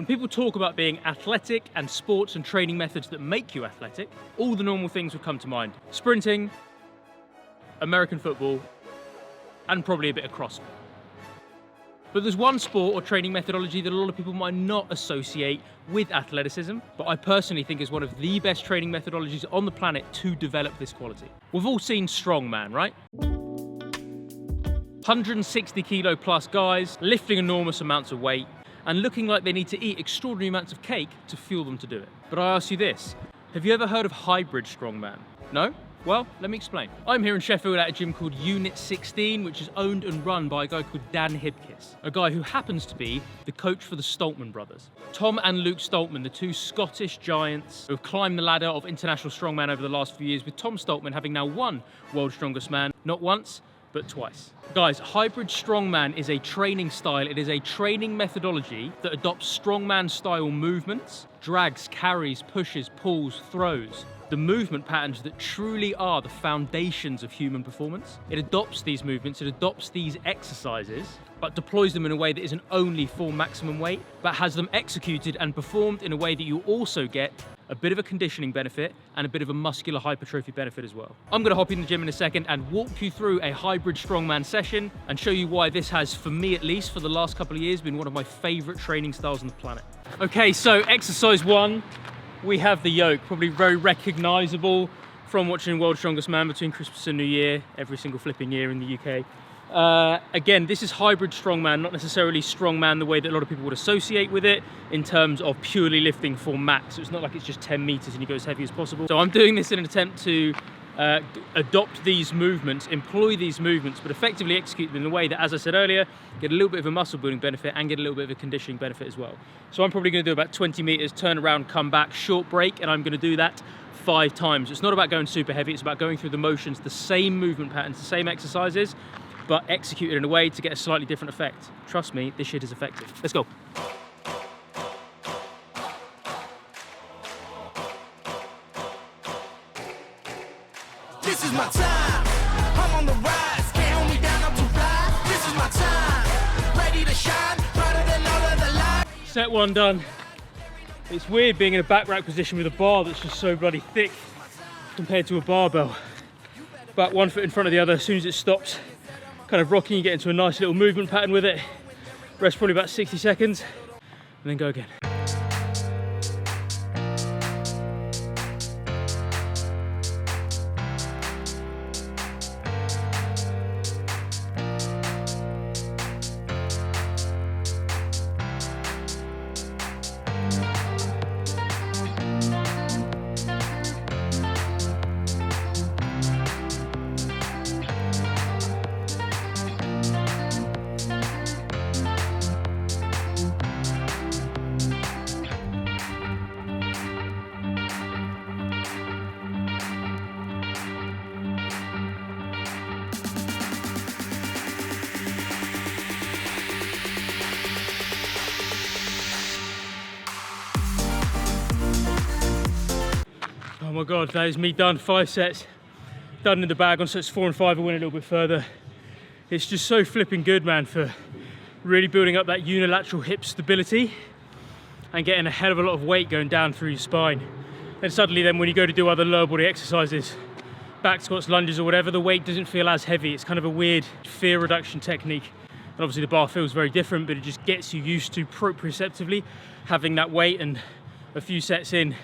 When people talk about being athletic and sports and training methods that make you athletic, all the normal things would come to mind. Sprinting, American football, and probably a bit of CrossFit. But there's one sport or training methodology that a lot of people might not associate with athleticism, but I personally think is one of the best training methodologies on the planet to develop this quality. We've all seen strongman, right? 160 kilo plus guys lifting enormous amounts of weight and looking like they need to eat extraordinary amounts of cake to fuel them to do it. But I ask you this, have you ever heard of hybrid strongman? No? Well, let me explain. I'm here in Sheffield at a gym called Unit 16, which is owned and run by a guy called Dan Hibkiss, a guy who happens to be the coach for the Stoltman brothers. Tom and Luke Stoltman, the two Scottish giants who have climbed the ladder of international strongman over the last few years, with Tom Stoltman having now won World's Strongest Man, not once, but twice. Guys, hybrid strongman is a training style. It is a training methodology that adopts strongman style movements, drags, carries, pushes, pulls, throws, the movement patterns that truly are the foundations of human performance. It adopts these movements, it adopts these exercises, but deploys them in a way that isn't only for maximum weight, but has them executed and performed in a way that you also get a bit of a conditioning benefit and a bit of a muscular hypertrophy benefit as well. I'm gonna hop in the gym in a second and walk you through a hybrid strongman session and show you why this has, for me at least, for the last couple of years, been one of my favorite training styles on the planet. Okay, so exercise one, we have the yoke, probably very recognizable from watching World's Strongest Man between Christmas and New Year, every single flipping year in the UK. Again, this is hybrid strongman, not necessarily strongman the way that a lot of people would associate with it in terms of purely lifting for max. So it's not like it's just 10 meters and you go as heavy as possible. So I'm doing this in an attempt to adopt these movements, employ these movements, but effectively execute them in a way that, as I said earlier, get a little bit of a muscle building benefit and get a little bit of a conditioning benefit as well. So I'm probably gonna do about 20 meters, turn around, come back, short break, and I'm gonna do that 5 times. It's not about going super heavy, it's about going through the motions, the same movement patterns, the same exercises, but executed in a way to get a slightly different effect. Trust me, this shit is effective. Let's go. This is my time. I'm on the rise. Can't hold me down, I'm too fly. This is my time. Ready to shine, brighter than all of the light. Set one done. It's weird being in a back rack position with a bar that's just so bloody thick compared to a barbell. About 1 foot in front of the other. As soon as it stops, kind of rocking, you get into a nice little movement pattern with it. Rest probably about 60 seconds and then go again. Oh my God, that is me done. 5 sets, done in the bag. On sets 4 and 5, I went a little bit further. It's just so flipping good, man, for really building up that unilateral hip stability and getting a hell of a lot of weight going down through your spine. And suddenly then when you go to do other lower body exercises, back squats, lunges or whatever, the weight doesn't feel as heavy. It's kind of a weird fear reduction technique. And obviously the bar feels very different, but it just gets you used to proprioceptively having that weight, and a few sets in,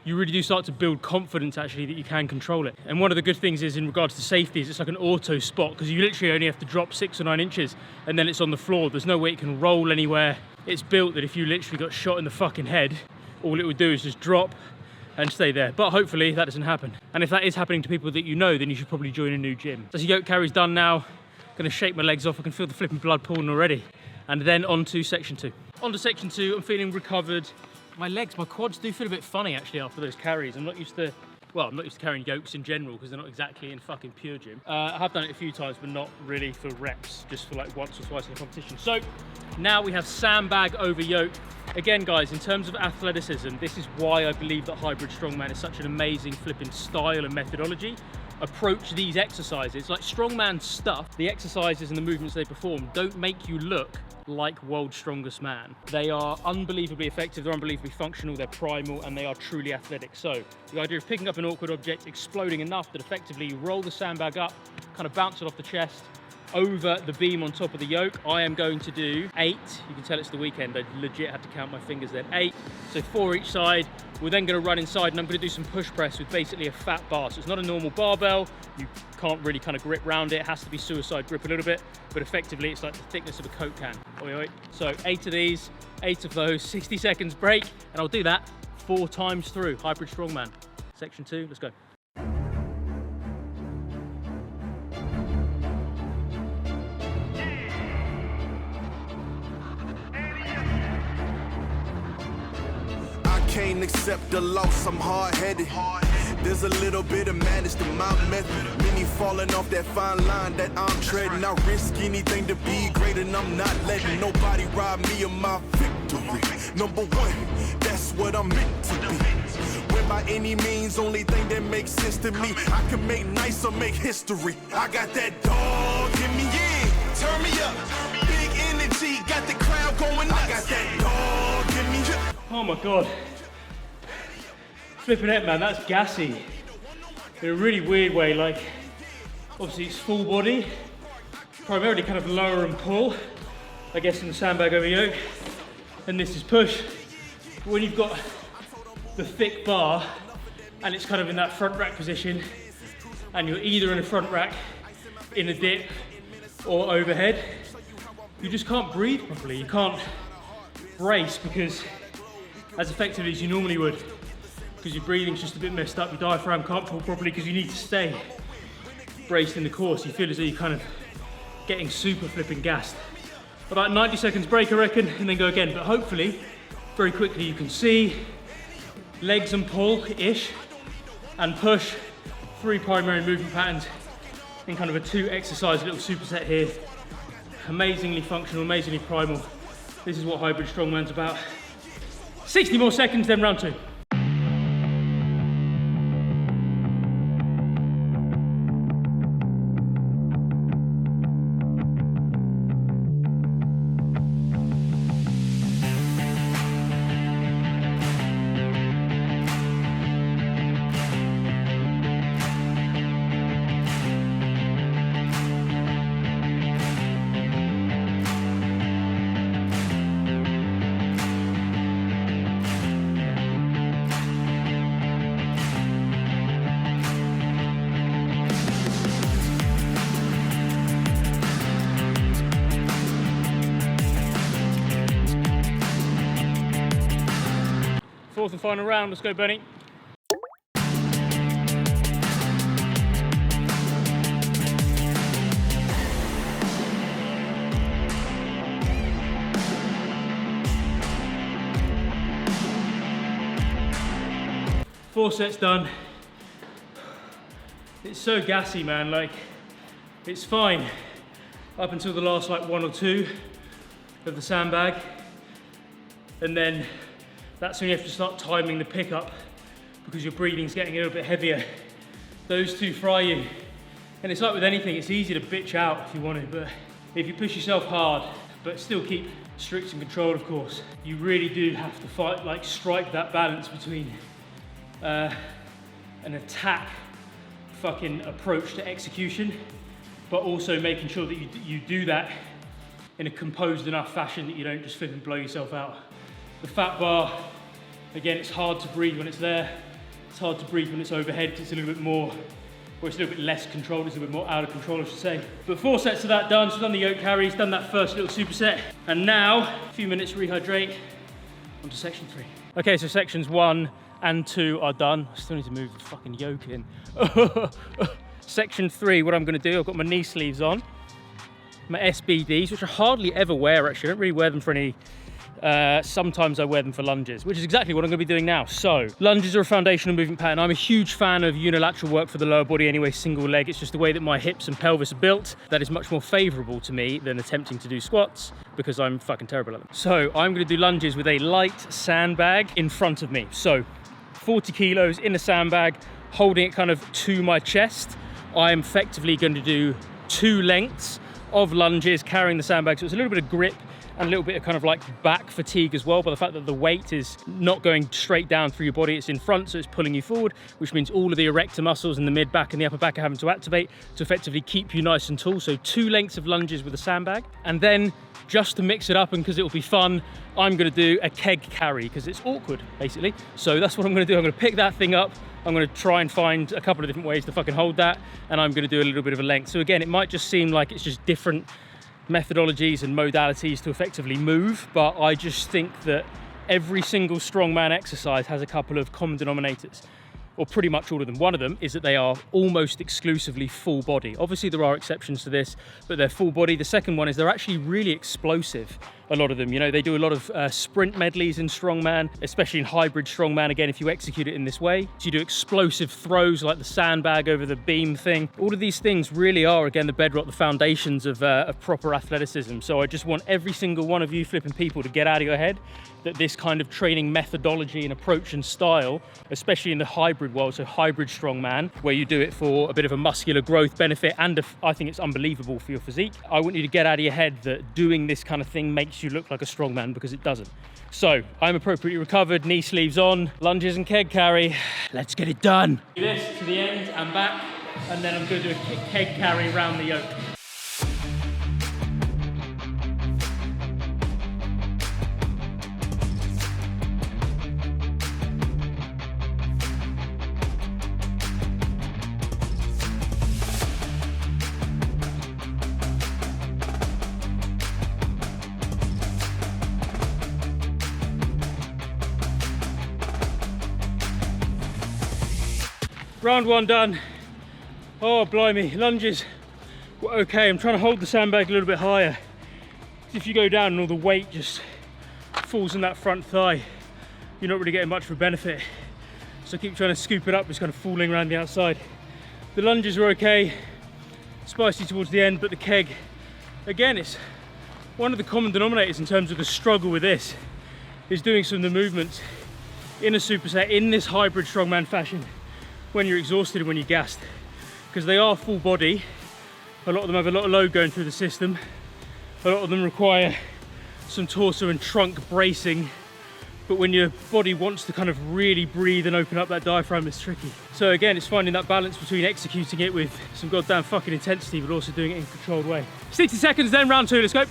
you really do start to build confidence actually that you can control it. And one of the good things is in regards to safety is it's like an auto spot, because you literally only have to drop 6 or 9 inches and then it's on the floor. There's no way it can roll anywhere. It's built that if you literally got shot in the fucking head, all it would do is just drop and stay there. But hopefully that doesn't happen. And if that is happening to people that you know, then you should probably join a new gym. So yoke carry's done now. Gonna shake my legs off. I can feel the flipping blood pooling already. And then on to section 2. On to section 2, I'm feeling recovered. My legs, my quads do feel a bit funny actually after those carries. I'm not used to carrying yokes in general because they're not exactly in fucking pure gym. I have done it a few times, but not really for reps, just for like once or twice in a competition. So now we have sandbag over yoke. Again, guys, in terms of athleticism, this is why I believe that hybrid strongman is such an amazing flipping style and methodology. approach these exercises, like strongman stuff, the exercises and the movements they perform don't make you look like world's strongest man. They are unbelievably effective, they're unbelievably functional, they're primal, and they are truly athletic. So the idea of picking up an awkward object, exploding enough that effectively you roll the sandbag up, kind of bounce it off the chest, over the beam on top of the yoke. I am going to do 8. You can tell it's the weekend. I legit had to count my fingers then. 8, so 4 each side. We're then going to run inside and I'm going to do some push press with basically a fat bar. So it's not a normal barbell. You can't really kind of grip round it. It has to be suicide grip a little bit, but effectively it's like the thickness of a Coke can. Oi, oi. So 8 of these, 8 of those, 60 seconds break, and I'll do that 4 times through. Hybrid strongman. Section 2, let's go. Can't accept the loss, I'm hard-headed. There's a little bit of madness to my method. Many falling off that fine line that I'm treading. I risk anything to be great and I'm not letting nobody rob me of my victory. Number one, that's what I'm meant to be. When by any means, only thing that makes sense to me, I can make nice or make history. I got that dog in me, yeah, turn me up. Big energy, got the crowd going nuts. I got that dog in me, yeah. Oh my God. Flipping it, man, that's gassy. In a really weird way, like, obviously it's full body, primarily kind of lower and pull, I guess in the sandbag over yoke, and this is push. But when you've got the thick bar, and it's kind of in that front rack position, and you're either in a front rack, in a dip, or overhead, you just can't breathe properly. You can't brace because, as effectively as you normally would, because your breathing's just a bit messed up, your diaphragm can't pull properly because you need to stay braced in the course. You feel as though you're kind of getting super flipping gassed. About 90 seconds break, I reckon, and then go again. But hopefully, very quickly you can see legs and pull-ish and push, 3 primary movement patterns in kind of a 2 exercise little superset here. Amazingly functional, amazingly primal. This is what hybrid strongman's about. 60 more seconds, then round 2. Fourth and final round, let's go, Benny. Four sets done. It's so gassy, man, like, it's fine up until the last like 1 or 2 of the sandbag, and then that's when you have to start timing the pickup because your breathing's getting a little bit heavier. Those 2 fry you. And it's like with anything, it's easy to bitch out if you want to, but if you push yourself hard, but still keep strict and controlled, of course, you really do have to fight, like strike that balance between an attack fucking approach to execution, but also making sure that you do that in a composed enough fashion that you don't just flip and blow yourself out. The fat bar, again, it's hard to breathe when it's there. It's hard to breathe when it's overhead because it's a little bit more, or it's a little bit less controlled, it's a little bit more out of control, I should say. But 4 sets of that done, so we've done the yoke carries, done that first little superset, and now, a few minutes rehydrate, onto section 3. Okay, so sections 1 and 2 are done. I still need to move the fucking yoke in. Section 3, what I'm gonna do, I've got my knee sleeves on, my SBDs, which I hardly ever wear actually, I don't really wear them for any, sometimes I wear them for lunges, which is exactly what I'm going to be doing now. So, lunges are a foundational movement pattern. I'm a huge fan of unilateral work for the lower body anyway, single leg. It's just the way that my hips and pelvis are built that is much more favourable to me than attempting to do squats because I'm fucking terrible at them. So, I'm going to do lunges with a light sandbag in front of me. So, 40 kilos in a sandbag, holding it kind of to my chest. I'm effectively going to do 2 lengths of lunges carrying the sandbag. So it's a little bit of grip and a little bit of kind of like back fatigue as well, by the fact that the weight is not going straight down through your body, it's in front, so it's pulling you forward, which means all of the erector muscles in the mid back and the upper back are having to activate to effectively keep you nice and tall. So 2 lengths of lunges with a sandbag. And then just to mix it up and because it will be fun, I'm going to do a keg carry because it's awkward basically. So that's what I'm going to do. I'm going to pick that thing up, I'm going to try and find a couple of different ways to fucking hold that, and I'm going to do a little bit of a length. So again, it might just seem like it's just different methodologies and modalities to effectively move, but I just think that every single strongman exercise has a couple of common denominators, or pretty much all of them. One of them is that they are almost exclusively full body. Obviously there are exceptions to this, but they're full body. The second one is they're actually really explosive, a lot of them. You know, they do a lot of sprint medleys in strongman, especially in hybrid strongman, again, if you execute it in this way. So you do explosive throws like the sandbag over the beam thing. All of these things really are, again, the bedrock, the foundations of proper athleticism. So I just want every single one of you flipping people to get out of your head that this kind of training methodology and approach and style, especially in the hybrid world, so hybrid strongman, where you do it for a bit of a muscular growth benefit, and I think it's unbelievable for your physique. I want you to get out of your head that doing this kind of thing makes you look like a strongman, because it doesn't. So I'm appropriately recovered, knee sleeves on, lunges and keg carry. Let's get it done. Do this to the end and back, and then I'm going to do a keg carry around the yoke. Round 1 done. Oh, blimey, lunges were okay. I'm trying to hold the sandbag a little bit higher. If you go down and all the weight just falls in that front thigh, you're not really getting much of a benefit. So I keep trying to scoop it up, it's kind of falling around the outside. The lunges are okay, spicy towards the end, but the keg, again, it's one of the common denominators in terms of the struggle with this, is doing some of the movements in a superset, in this hybrid strongman fashion, when you're exhausted and when you're gassed, because they are full body. A lot of them have a lot of load going through the system. A lot of them require some torso and trunk bracing, but when your body wants to kind of really breathe and open up that diaphragm, it's tricky. So again, it's finding that balance between executing it with some goddamn fucking intensity, but also doing it in a controlled way. 60 seconds, then round 2, let's go.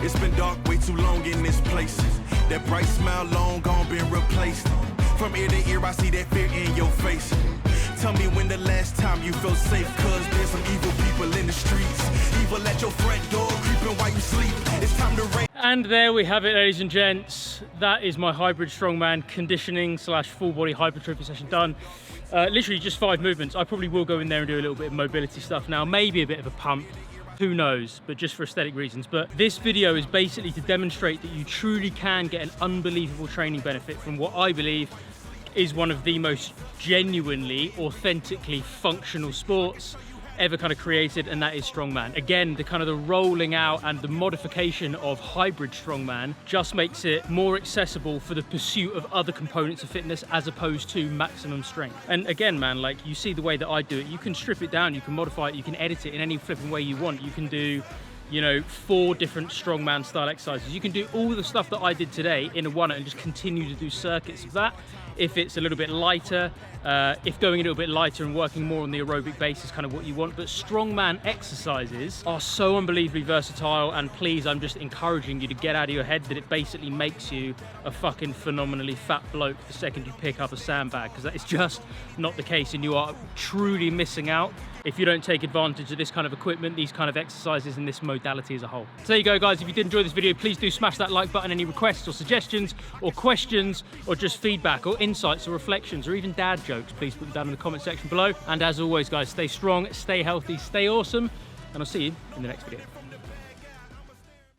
It's been dark way too long in this place. That bright smile long gone been replaced. From ear to ear I see that fear in your face. Tell me when the last time you felt safe, cause there's some evil people in the streets. Evil at your front door, creeping while you sleep. It's time to rain. And there we have it, ladies and gents. That is my hybrid strongman conditioning / full body hypertrophy session done. Literally just 5 movements. I probably will go in there and do a little bit of mobility stuff now, maybe a bit of a pump. Who knows, but just for aesthetic reasons. But this video is basically to demonstrate that you truly can get an unbelievable training benefit from what I believe is one of the most genuinely, authentically functional sports ever kind of created, and that is strongman. Again, the kind of the rolling out and the modification of hybrid strongman just makes it more accessible for the pursuit of other components of fitness as opposed to maximum strength. And again, man, like you see the way that I do it, you can strip it down, you can modify it, you can edit it in any flipping way you want. You can do, you know, 4 different strongman style exercises. You can do all the stuff that I did today in a one and just continue to do circuits of that. If it's a little bit lighter, if going a little bit lighter and working more on the aerobic base is kind of what you want. But strongman exercises are so unbelievably versatile, and please, I'm just encouraging you to get out of your head that it basically makes you a fucking phenomenally fat bloke the second you pick up a sandbag, because that is just not the case, and you are truly missing out if you don't take advantage of this kind of equipment, these kind of exercises, and this modality as a whole. So there you go, guys. If you did enjoy this video, please do smash that like button. Any requests or suggestions or questions or just feedback or insights or reflections or even dad jokes, please put them down in the comment section below. And as always, guys, stay strong, stay healthy, stay awesome, and I'll see you in the next video.